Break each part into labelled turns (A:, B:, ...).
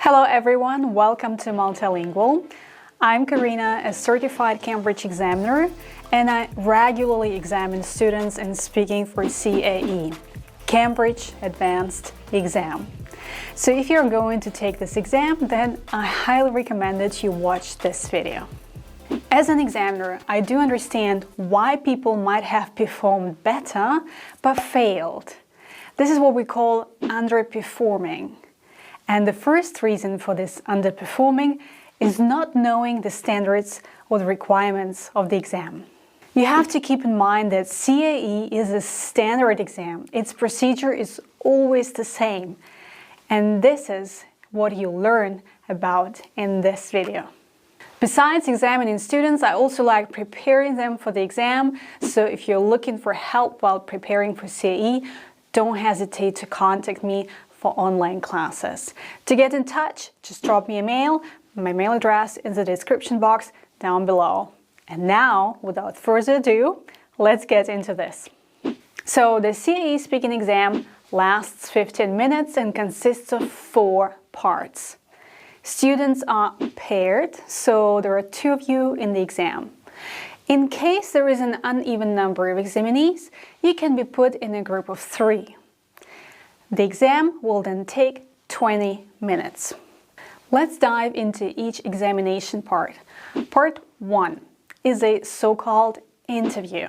A: Hello everyone, welcome to Multilingual. I'm Karina, a certified Cambridge examiner, and I regularly examine students in speaking for CAE, Cambridge Advanced Exam. So if you're going to take this exam, then I highly recommend that you watch this video. As an examiner, I do understand why people might have performed better but failed. This is what we call underperforming. And the first reason for this underperforming is not knowing the standards or the requirements of the exam. You have to keep in mind that CAE is a standard exam. Its procedure is always the same. And this is what you'll learn about in this video. Besides examining students, I also like preparing them for the exam. So if you're looking for help while preparing for CAE, don't hesitate to contact me for online classes. To get in touch, just drop me a mail. My mail address is in the description box down below. And now, without further ado, let's get into this. So the CAE speaking exam lasts 15 minutes and consists of 4 parts. Students are paired, so there are 2 of you in the exam. In case there is an uneven number of examinees, you can be put in a group of 3. The exam will then take 20 minutes. Let's dive into each examination part. Part 1 is a so-called interview.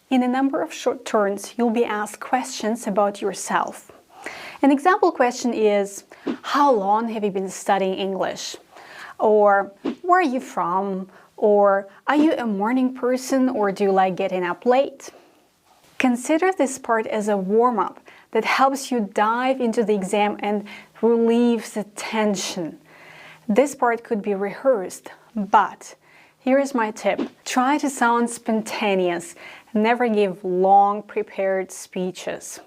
A: In a number of short turns, you'll be asked questions about yourself. An example question is, how long have you been studying English? Or, where are you from? Or, are you a morning person or do you like getting up late? Consider this part as a warm-up that helps you dive into the exam and relieves the tension. This part could be rehearsed, but here's my tip. Try to sound spontaneous. Never give long prepared speeches.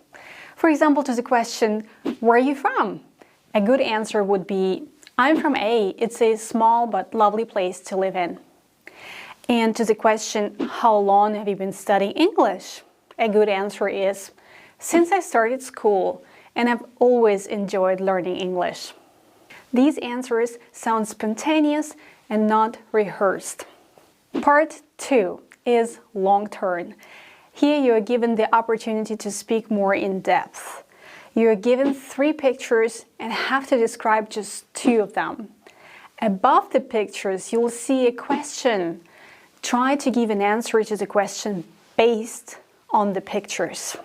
A: For example, to the question, where are you from? A good answer would be, I'm from A. It's a small but lovely place to live in. And to the question, how long have you been studying English? A good answer is, since I started school, and I've always enjoyed learning English. These answers sound spontaneous and not rehearsed. Part 2 is long turn. Here you are given the opportunity to speak more in depth. You are given 3 pictures and have to describe just 2 of them. Above the pictures, you'll see a question. Try to give an answer to the question based on the pictures.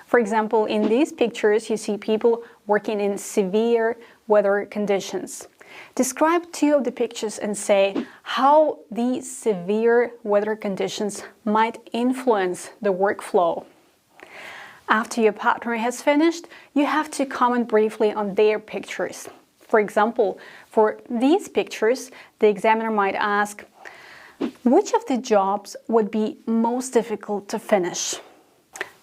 A: For example, in these pictures, you see people working in severe weather conditions. Describe 2 of the pictures and say how these severe weather conditions might influence the workflow. After your partner has finished, you have to comment briefly on their pictures. For example, for these pictures, the examiner might ask, which of the jobs would be most difficult to finish?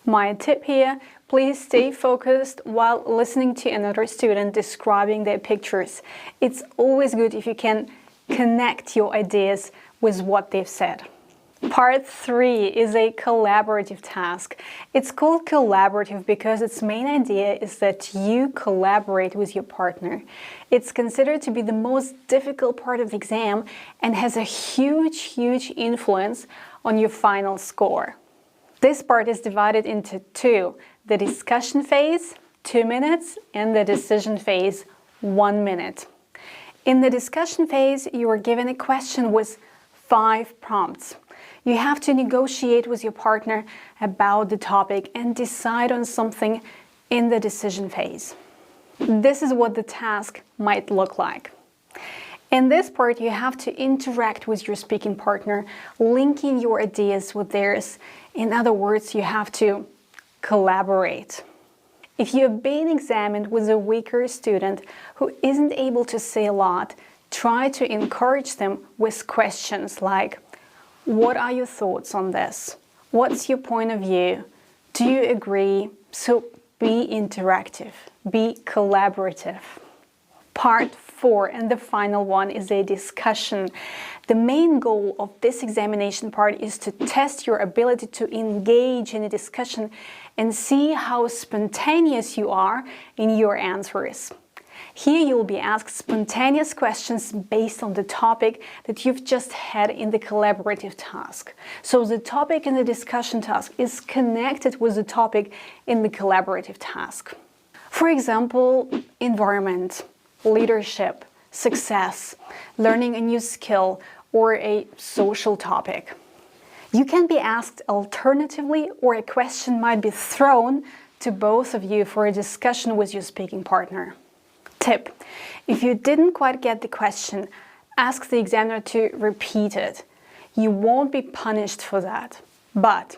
A: My tip here, please stay focused while listening to another student describing their pictures. It's always good if you can connect your ideas with what they've said. Part 3 is a collaborative task. It's called collaborative because its main idea is that you collaborate with your partner. It's considered to be the most difficult part of the exam and has a huge influence on your final score. This part is divided into 2, the discussion phase, 2 minutes, and the decision phase, 1 minute. In the discussion phase, you are given a question with 5 prompts. You have to negotiate with your partner about the topic and decide on something in the decision phase. This is what the task might look like. In this part, you have to interact with your speaking partner, linking your ideas with theirs. In other words, you have to collaborate. If you're being examined with a weaker student who isn't able to say a lot, try to encourage them with questions like, what are your thoughts on this? What's your point of view? Do you agree? So be interactive, be collaborative. Part 4 and the final one is a discussion. The main goal of this examination part is to test your ability to engage in a discussion and see how spontaneous you are in your answers. Here you will be asked spontaneous questions based on the topic that you've just had in the collaborative task. So the topic in the discussion task is connected with the topic in the collaborative task. For example, environment, leadership, success, learning a new skill, or a social topic. You can be asked alternatively, or a question might be thrown to both of you for a discussion with your speaking partner. Tip: if you didn't quite get the question, ask the examiner to repeat it. You won't be punished for that. But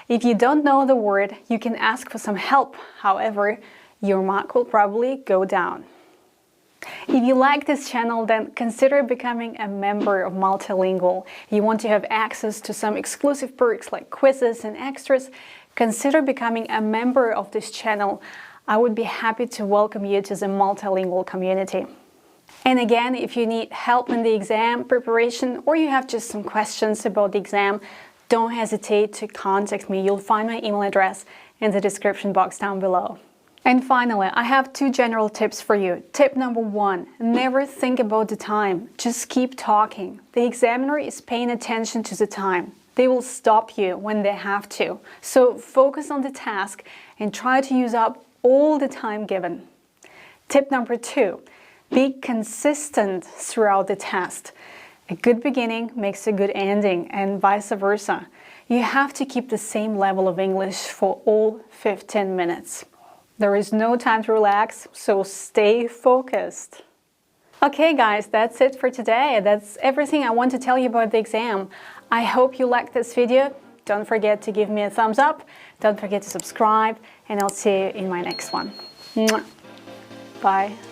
A: if you don't know the word, you can ask for some help. However, your mark will probably go down. If you like this channel, then consider becoming a member of Multilingual. If you want to have access to some exclusive perks like quizzes and extras, consider becoming a member of this channel. I would be happy to welcome you to the Multilingual community. And again, if you need help in the exam preparation or you have just some questions about the exam, don't hesitate to contact me. You'll find my email address in the description box down below. And finally, I have 2 general tips for you. Tip number 1, never think about the time. Just keep talking. The examiner is paying attention to the time. They will stop you when they have to. So focus on the task and try to use up all the time given. Tip number 2, be consistent throughout the test. A good beginning makes a good ending, and vice versa. You have to keep the same level of English for all 15 minutes. There is no time to relax, so stay focused. Okay guys, that's it for today. That's everything I want to tell you about the exam. I hope you liked this video. Don't forget to give me a thumbs up. Don't forget to subscribe, and I'll see you in my next one. Mwah. Bye.